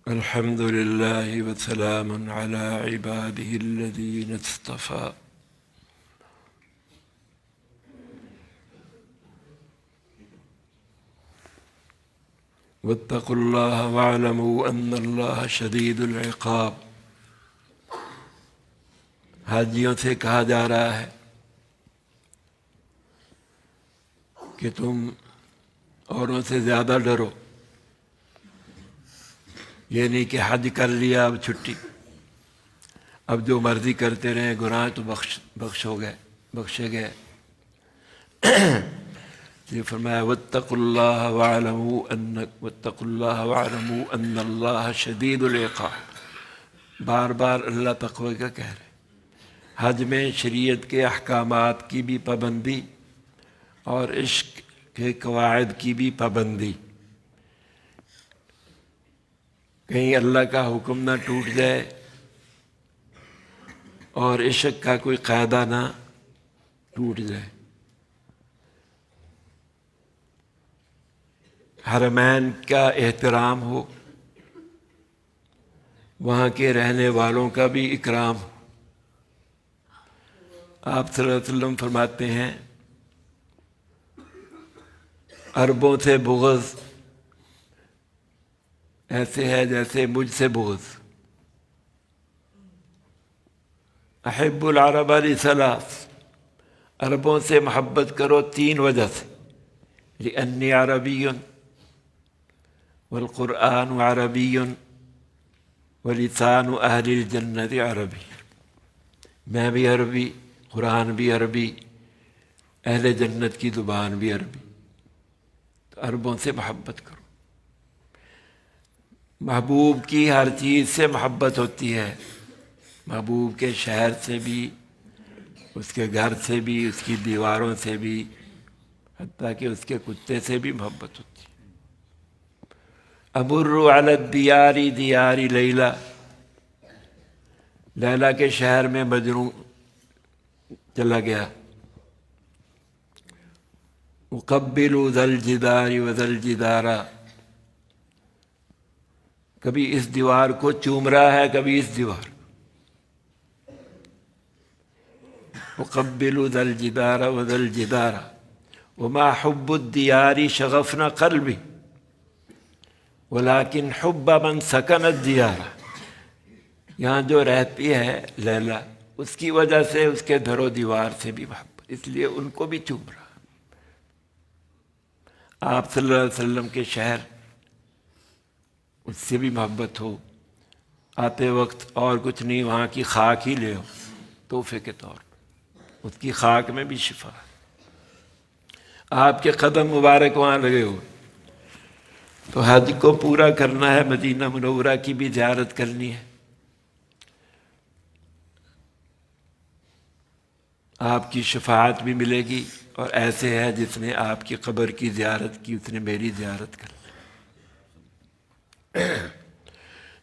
الحمد لله وسلام على عباده الذين اصطفى واتقوا الله واعلموا ان الله شدید العقاب۔ حاجیوں سے کہا جا رہا ہے کہ تم اوروں سے زیادہ ڈرو، یہ نہیں کہ حج کر لیا اب چھٹی، اب جو مرضی کرتے رہیں، گناہ تو بخشے گئے۔ یہ فرمایا واتقوا اللہ واعلموا ان اللہ شدید العقاب۔ بار بار اللہ تقوی کا کہہ رہے۔ حج میں شریعت کے احکامات کی بھی پابندی اور عشق کے قواعد کی بھی پابندی، کہیں اللہ کا حکم نہ ٹوٹ جائے اور عشق کا کوئی قاعدہ نہ ٹوٹ جائے۔ حرمین کا احترام ہو، وہاں کے رہنے والوں کا بھی اکرام ہو۔ آپ صلی اللہ علیہ وسلم فرماتے ہیں عربوں سے بغض ایسے ہے جیسے مجھ سے بغض۔ احب العرب لثلاث، عربوں سے محبت کرو تین وجہ سے، لأنی عربی والقرآن عربی ولسان اہل الجنت عربی۔ میں بھی عربی، قرآن بھی عربی، اہل جنت کی زبان بھی عربی، تو عربوں سے محبت کرو۔ محبوب کی ہر چیز سے محبت ہوتی ہے، محبوب کے شہر سے بھی، اس کے گھر سے بھی، اس کی دیواروں سے بھی، حتیٰ کہ اس کے کتے سے بھی محبت ہوتی ہے۔ امر علی الدیار دیار لیلہ، لیلہ کے شہر میں مجنوں چلا گیا۔ اقبل ذا الجدار وذا الجدار، کبھی اس دیوار کو چوم رہا ہے، کبھی اس دیوار۔ اقبل ذا الجدار وذا الجدار وما حب الدیار شغفنا قلبی ولكن حب من سکن الدیار۔ یہاں جو رہتی ہے لیلا، اس کی وجہ سے اس کے در و دیوار سے بھی محبت، اس لیے ان کو بھی چوم رہا۔ آپ صلی اللہ علیہ وسلم کے شہر، اس سے بھی محبت ہو، آتے وقت اور کچھ نہیں، وہاں کی خاک ہی لے ہو تحفے کے طور پر، اس کی خاک میں بھی شفا ہے۔ آپ کے قدم مبارک وہاں لگے ہوئے، تو حج کو پورا کرنا ہے، مدینہ منورہ کی بھی زیارت کرنی ہے۔ آپ کی شفاعت بھی ملے گی، اور ایسے ہے جس نے آپ کی قبر کی زیارت کی، اس نے میری زیارت کر لی۔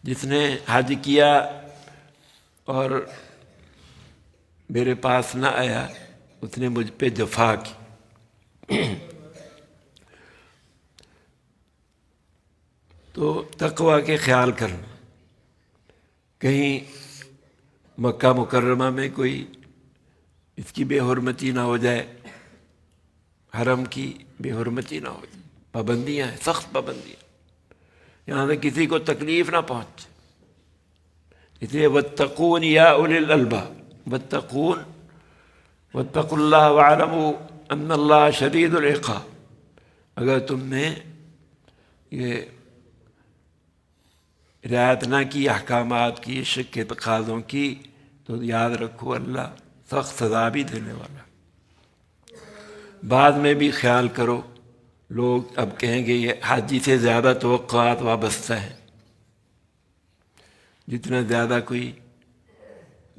جس نے حج کیا اور میرے پاس نہ آیا، اس نے مجھ پہ جفا کی۔ تو تقوی کے خیال کرنا، کہیں مکہ مکرمہ میں کوئی اس کی بے حرمتی نہ ہو جائے، حرم کی بے حرمتی نہ ہو جائے۔ پابندیاں ہیں، سخت پابندیاں، یہاں سے کسی کو تکلیف نہ پہنچے۔ اس لیے واتقون یا اولی الالباب، واتقوا اللہ واعلموا ان اللہ شدید العقاب۔ اگر تم نے یہ رعایت نہ کی احکامات کی، عشق کے تقاضوں کی، تو یاد رکھو اللہ سخت سزا بھی دینے والا۔ بعد میں بھی خیال کرو، لوگ اب کہیں گے یہ حاجی سے زیادہ توقعات وابستہ ہیں۔ جتنا زیادہ کوئی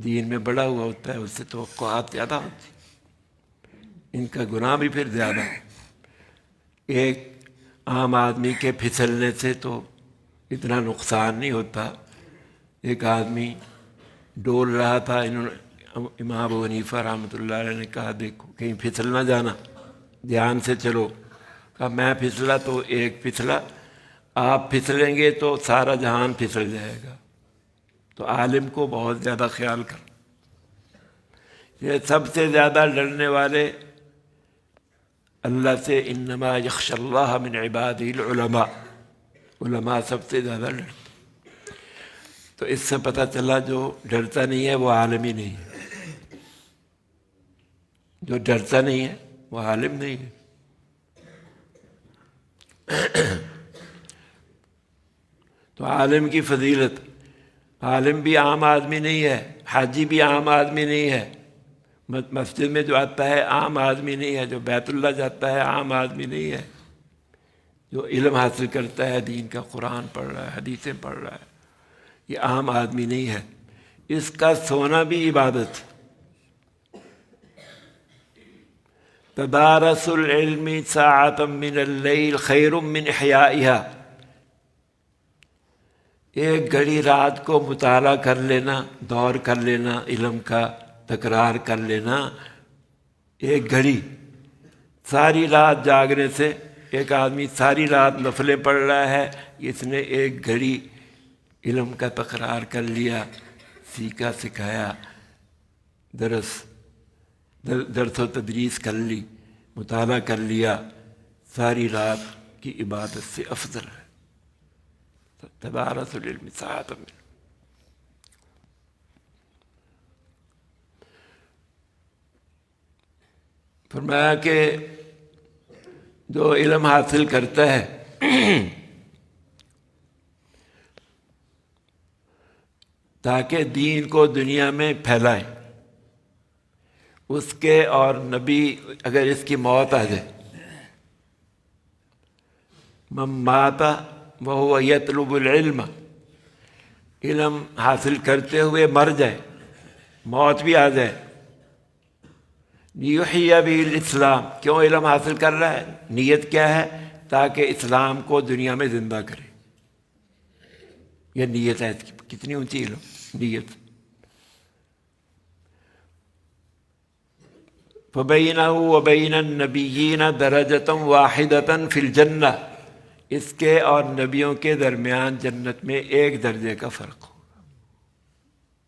دین میں بڑا ہوا ہوتا ہے، اس سے توقعات زیادہ ہوتی ہیں، ان کا گناہ بھی پھر زیادہ ہے۔ ایک عام آدمی کے پھسلنے سے تو اتنا نقصان نہیں ہوتا۔ ایک آدمی ڈول رہا تھا، امام ابو حنیفہ رحمۃ اللہ علیہ نے کہا دیکھو کہیں پھسل نہ جانا، دھیان سے چلو۔ کہا میں پھسلا تو ایک پھسلا، آپ پھسلیں گے تو سارا جہان پھسل جائے گا. تو عالم کو بہت زیادہ خیال کر. یہ سب سے زیادہ ڈرنے والے اللہ سے انما یخشی اللہ من عبادہ العلماء، علماء سب سے زیادہ ڈرتے. تو اس سے پتہ چلا جو ڈرتا نہیں ہے وہ عالم ہی نہیں ہے. جو ڈرتا نہیں ہے وہ عالم نہیں ہے. تو عالم کی فضیلت، عالم بھی عام آدمی نہیں ہے، حاجی بھی عام آدمی نہیں ہے، مسجد میں جو آتا ہے عام آدمی نہیں ہے، جو بیت اللہ جاتا ہے عام آدمی نہیں ہے، جو علم حاصل کرتا ہے دین کا، قرآن پڑھ رہا ہے، حدیثیں پڑھ رہا ہے، یہ عام آدمی نہیں ہے. اس کا سونا بھی عبادت. تدارس العلم ساعۃ من اللیل خیر من احیائها. ایک گھڑی رات کو مطالعہ کر لینا، دور کر لینا، علم کا تکرار کر لینا. ایک گھڑی ساری رات جاگنے سے، ایک آدمی ساری رات نفلیں پڑھ رہا ہے، اس نے ایک گھڑی علم کا تکرار کر لیا، سیکھا سکھایا، درس و تدریس کر لی، مطالعہ کر لیا، ساری رات کی عبادت سے افضل ہے. تدارس العلم ساعۃ من. فرمایا کہ جو علم حاصل کرتا ہے تاکہ دین کو دنیا میں پھیلائے، اس کے اور نبی اگر اس کی موت آ جائے، من مات وهو یطلب العلم، علم حاصل کرتے ہوئے مر جائے، موت بھی آ جائے، لیحیی بہ الاسلام، کیوں علم حاصل کر رہا ہے؟ نیت کیا ہے؟ تاکہ اسلام کو دنیا میں زندہ کرے. یہ نیت ہے. کتنی اونچی علم نیت. فبینہ وبین النبیین درجۃ واحدۃ فی الجنہ، اس کے اور نبیوں کے درمیان جنت میں ایک درجے کا فرق ہوگا.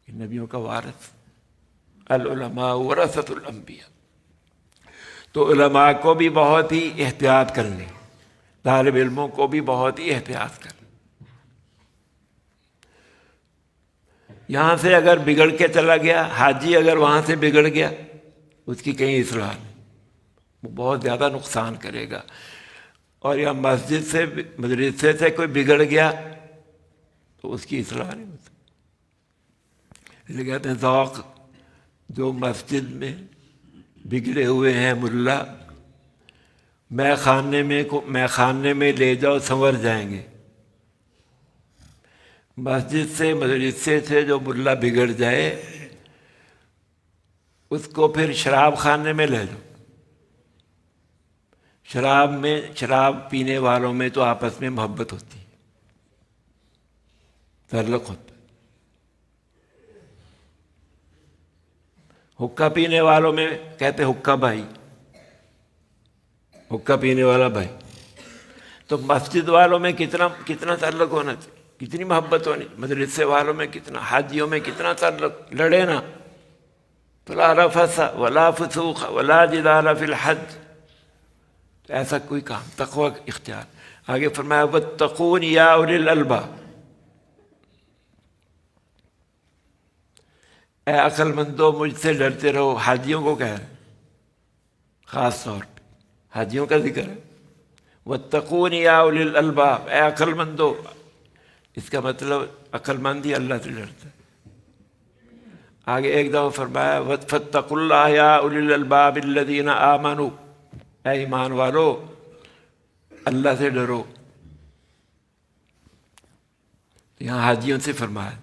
نبیوں کا وارث، العلماء ورثۃ الانبیاء. تو علماء کو بھی بہت ہی احتیاط کرنی، طالب علموں کو بھی بہت ہی احتیاط کرنی. یہاں سے اگر بگڑ کے چلا گیا، حاجی اگر وہاں سے بگڑ گیا، اس کی کہیں اصلاح نہیں، وہ بہت زیادہ نقصان کرے گا. اور یا مسجد سے، مدرسے سے کوئی بگڑ گیا تو اس کی اصلاح نہیں ہوتی. اس لیے کہتے ہیں ذوق، جو مسجد میں بگڑے ہوئے ہیں ملا، میں خانے میں لے جاؤ سنور جائیں گے. مسجد سے، مدرسے سے جو ملا بگڑ جائے، اس کو پھر شراب خانے میں لے جاؤ. شراب پینے والوں میں تو آپس میں محبت ہوتی ہے، تعلق ہوتا ہے. حقہ پینے والوں میں کہتے حقہ بھائی، حقہ پینے والا بھائی. تو مسجد والوں میں کتنا تعلق ہونا چاہیے، کتنی محبت ہونی. مدرسے والوں میں کتنا، حاجیوں میں کتنا تعلق. لڑے نا. فلا رفث ولا فسوق ولا جدال فی الحج. تو ایسا کوئی کام، تقوی اختیار. آگے فرمایا واتقون یا اولی الالباب، اے عقل مندو مجھ سے ڈرتے رہو. حاجیوں کو کہہ رہے ہیں، خاص طور پہ حاجیوں کا ذکر ہے. واتقون یا اولی الالباب، اے عقل مندو. اس کا مطلب عقل مند ہی اللہ سے ڈرتا ہے. آگے ایک دفعہ فرمایا فاتقوا اللہ یا اولی الالباب الذین آمنوا، اے ایمان والو اللہ سے ڈرو. یہاں حاجیوں سے فرمایا.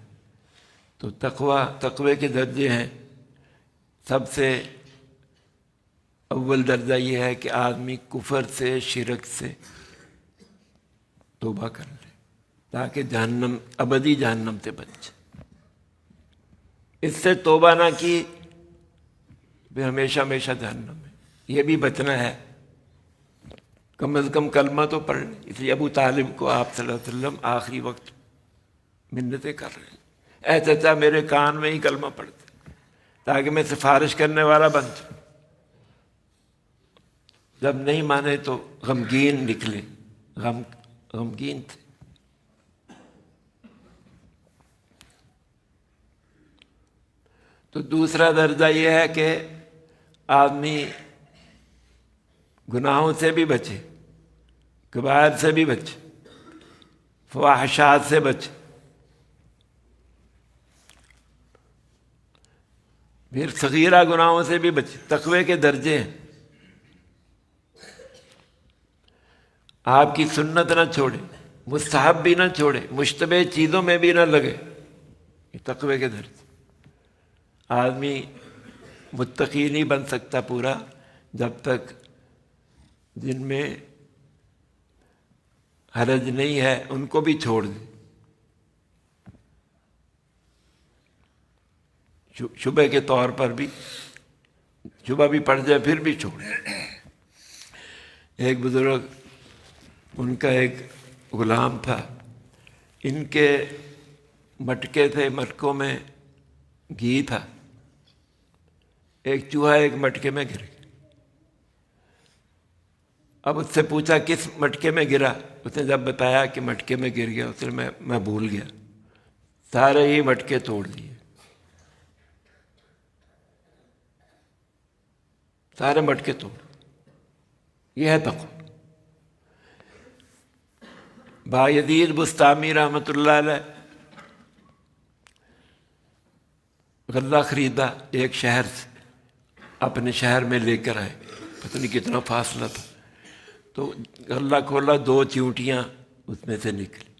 تو تقوی کے درجے ہیں. سب سے اول درجہ یہ ہے کہ آدمی کفر سے، شرک سے توبہ کر لے تاکہ جہنم، ابدی جہنم سے بچے. اس سے توبہ نہ کی پھر ہمیشہ ہمیشہ جہنم ہے. یہ بھی بچنا ہے. کم از کم کلمہ تو پڑھ لیں۔ اس لیے ابو طالب کو آپ صلی اللہ علیہ وسلم آخری وقت منتیں کر رہے ہیں، اے چچا میرے کان میں ہی کلمہ پڑھ دے تاکہ میں سفارش کرنے والا بن جاؤں۔ جب نہیں مانے تو غمگین نکلے، غمگین تھے۔ تو دوسرا درجہ یہ ہے کہ آدمی گناہوں سے بھی بچے، کبائر سے بھی بچے، فواحشات سے بچے، پھر صغیرہ گناہوں سے بھی بچے۔ تقوی کے درجے ہیں، آپ کی سنت نہ چھوڑے، مستحب بھی نہ چھوڑے، مشتبہ چیزوں میں بھی نہ لگے، یہ تقوی کے درجے۔ آدمی متقی نہیں بن سکتا پورا جب تک جن میں حرج نہیں ہے ان کو بھی چھوڑ دے، شبہ کے طور پر بھی، شبہ بھی پڑ جائے پھر بھی چھوڑے۔ ایک بزرگ، ان کا ایک غلام تھا، ان کے مٹکے تھے، مٹکوں میں گھی تھا، ایک چوہا ایک مٹکے میں گر گیا۔ اب اس سے پوچھا کس مٹکے میں گرا؟ اس نے جب بتایا کہ مٹکے میں گر گیا، اس نے میں بھول گیا، سارے ہی مٹکے توڑ دیے، سارے مٹکے توڑ۔ یہ ہے تقوی۔ بایزید بستامی رحمۃ اللہ علیہ غلہ خریدا ایک شہر سے، اپنے شہر میں لے کر آئے، پتہ نہیں کتنا فاصلہ تھا۔ تو غلہ کھولا، 2 چیونٹیاں اس میں سے نکلی،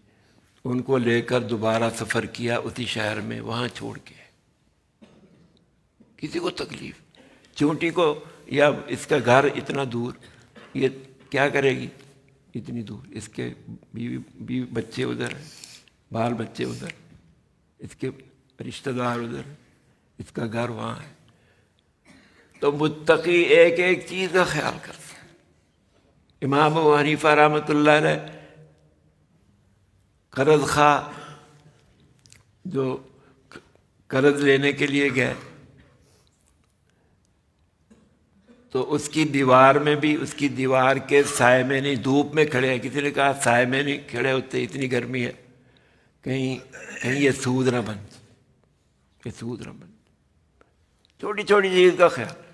ان کو لے کر دوبارہ سفر کیا اسی شہر میں، وہاں چھوڑ کے کسی کو تکلیف، چیونٹی کو یا اس کا گھر اتنا دور، یہ کیا کرے گی اتنی دور؟ اس کے بیوی بچے ادھر ہیں، بال بچے ادھر، اس کے رشتہ دار ادھر، اس کا گھر وہاں ہے۔ تو متقی ایک ایک چیز کا خیال کرتا ہے۔ امام ابو حنیفہ رحمۃ اللہ علیہ قرض خواہ جو قرض لینے کے لیے گئے تو اس کی دیوار میں بھی، اس کی دیوار کے سائے میں نہیں، دھوپ میں کھڑے ہیں، کسی نے کہا سائے میں نہیں کھڑے ہوتے، اتنی گرمی ہے، کہیں یہ سود نہ بن، یہ سود نہ بن، چھوٹی چھوٹی چیز کا خیال۔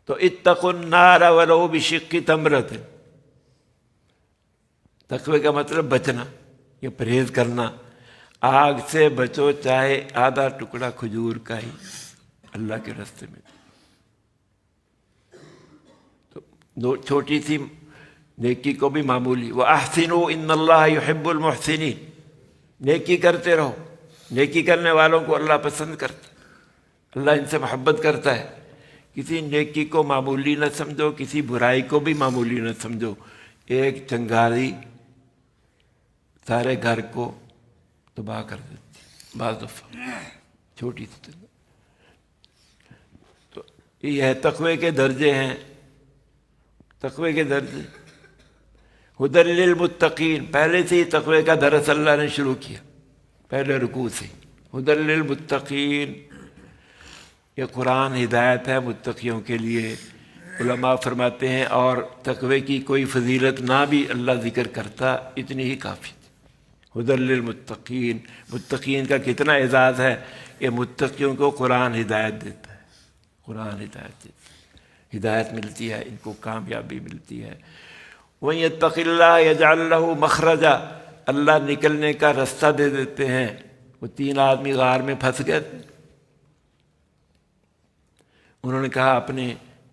تو اتقوا النار ولو بشق تمرۃ، تقوی کا مطلب بچنا، یہ پرہیز کرنا، آگ سے بچو چاہے آدھا ٹکڑا کھجور کا ہی اللہ کے راستے میں۔ تو چھوٹی سی نیکی کو بھی معمولی، وَأَحْسِنُوا إِنَّ اللَّهَ يُحِبُّ الْمُحْسِنِينَ، نیکی کرتے رہو، نیکی کرنے والوں کو اللہ پسند کرتا ہے، اللہ ان سے محبت کرتا ہے۔ کسی نیکی کو معمولی نہ سمجھو، کسی برائی کو بھی معمولی نہ سمجھو۔ ایک چنگاری سارے گھر کو تباہ کر دیتی بعض دفعہ، چھوٹی سی۔ تو یہ ہے تقوی کے درجے ہیں، تقوی کے درجے۔ ہدی للمتقین، پہلے سے ہی تقوی کا درس اللہ نے شروع کیا، پہلے رکوع سے، ہدی للمتقین، یہ قرآن ہدایت ہے متقیوں کے لیے۔ علماء فرماتے ہیں اور تقوی کی کوئی فضیلت نہ بھی اللہ ذکر کرتا، اتنی ہی کافی تھی۔ ہدی للمتقین، متقین کا کتنا اعزاز ہے کہ متقیوں کو قرآن ہدایت دیتا ہے، قرآن ہدایت دیتا ہے، ہدایت ملتی ہے، ان کو کامیابی ملتی ہے۔ وَمَن يَتَّقِ اللَّهَ يَجْعَل لَّهُ مَخْرَجًا، اللہ نکلنے کا راستہ دے دیتے ہیں۔ وہ 3 آدمی غار میں پھنس گئے تھے، انہوں نے کہا اپنے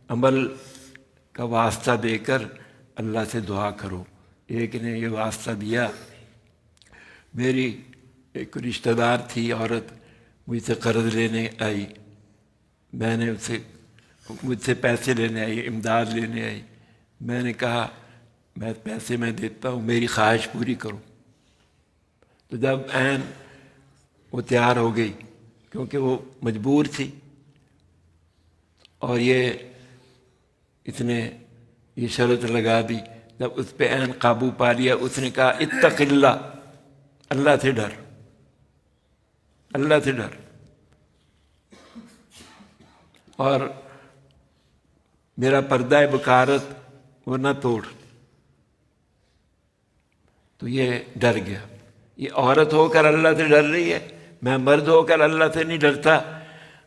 عمل کا واسطہ دے کر اللہ سے دعا کرو۔ ایک نے یہ واسطہ دیا، میری ایک رشتہ دار تھی عورت، مجھ سے قرض لینے آئی، میں نے اسے، مجھ سے پیسے لینے آئی، امداد لینے آئی، میں نے کہا میں پیسے میں دیتا ہوں، میری خواہش پوری کرو۔ تو جب عین وہ تیار ہو گئی، کیونکہ وہ مجبور تھی، اور یہ اس نے یہ شرط لگا دی. جب اس پہ عین قابو پا لیا اس نے کہا اتق اللہ، اللہ سے ڈر، اللہ سے ڈر، اور میرا پردہ بکارت وہ نہ توڑ. تو یہ ڈر گیا. یہ عورت ہو کر اللہ سے ڈر رہی ہے، میں مرد ہو کر اللہ سے نہیں ڈرتا.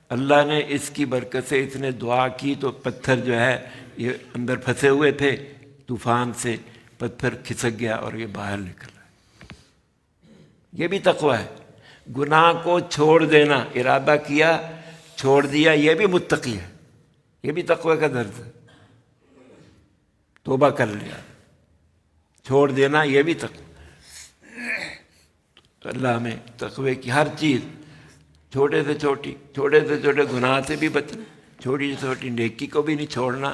اللہ نے اس کی برکت سے، اس نے دعا کی تو پتھر جو ہے یہ اندر پھنسے ہوئے تھے طوفان سے، پتھر کھسک گیا اور یہ باہر نکل رہا ہے. یہ بھی تقویٰ ہے. گناہ کو چھوڑ دینا، ارادہ کیا چھوڑ دیا، یہ بھی متقی ہے، یہ بھی تقوی کا درد ہے. توبہ کر لیا، چھوڑ دینا، یہ بھی تقوی. تو اللہ ہمیں تقوی کی ہر چیز، چھوٹے سے چھوٹے گناہ سے بھی بچنا، چھوٹی سے چھوٹی نیکی کو بھی نہیں چھوڑنا.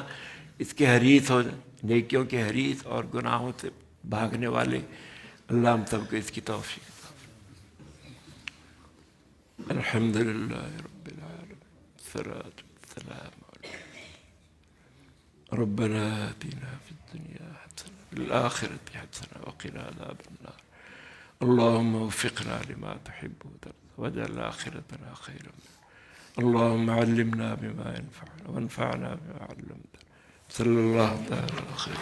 اس کے حریص ہو، نیکیوں کے حریص اور گناہوں سے بھاگنے والے. اللہ ہم سب کو اس کی توفیق. الحمد للہ رب العالمین، والصلاة والسلام علیہ ربنا آتنا فی الدنیا حسنة وفی الآخرة حسنة وقنا عذاب النار. اللهم وفقنا لما تحب وترضى واجعل آخرتنا خيرا منها. اللهم علمنا بما ينفعنا وانفعنا بما علمتنا. صلى الله تعالى على خير.